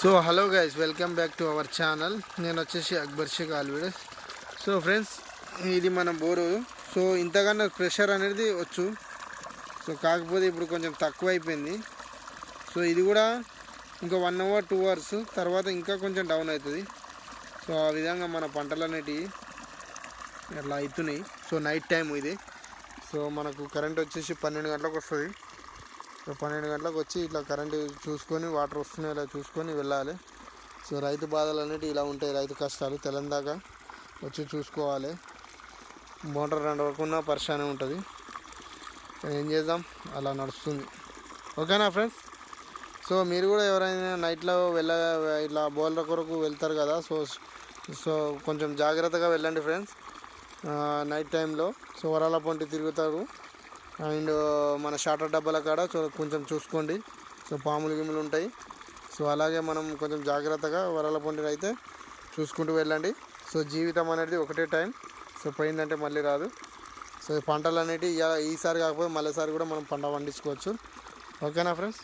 So hello guys, welcome back to our channel. నేను వచ్చేసి Akbar Sheikh ఆల్వీడస్. So friends, ఇది మన బోరు. సో ఇంతకన్నా ప్రెషర్ అనేది వచ్చు. సో కాకపోతే ఇప్పుడు కొంచెం తక్కువ అయిపోయింది. సో ఇది కూడా ఇంకా 1 అవర్ 2 అవర్స్ తర్వాత ఇంకా కొంచెం డౌన్ అవుతుంది. సో ఆ విధంగా మన పంటలు అనేటివి అట్లా అవుతున్నాయి. సో నైట్ టైం ఇది. సో మనకు కరెంట్ వచ్చేసి 12 గంటలకు వస్తుంది. సో 12 గంటలకు వచ్చి ఇట్లా కరెంటు చూసుకొని వాటర్ వస్తున్నాయి ఇలా చూసుకొని వెళ్ళాలి. సో రైతు బాధలు అనేవి ఇలా ఉంటాయి. రైతు కష్టాలు తెలంగాణ వచ్చి చూసుకోవాలి. మోటార్ నడవకుండా పరిశానే ఉంటుంది. ఏం చేద్దాం, అలా నడుస్తుంది. ఓకేనా ఫ్రెండ్స్? సో మీరు కూడా ఎవరైనా నైట్లో ఇట్లా బౌలర్ కొరకు వెళ్తారు కదా. సో కొంచెం జాగ్రత్తగా వెళ్ళండి ఫ్రెండ్స్ నైట్ టైంలో. సో వరాల పొంటి తిరుగుతారు అండ్ మన షార్టర్ డబ్బాల కాడ కొంచెం చూసుకోండి. సో పాములు గిములు ఉంటాయి. సో అలాగే మనం కొంచెం జాగ్రత్తగా వరాల పొంటి అయితే చూసుకుంటూ వెళ్ళండి. సో జీవితం అనేది ఒకటే టైం. సో పోయిందంటే మళ్ళీ రాదు. సో పంటలు అనేవి ఈసారి కాకపోతే మళ్ళీసారి కూడా మనం పంట పండించుకోవచ్చు. ఓకేనా ఫ్రెండ్స్?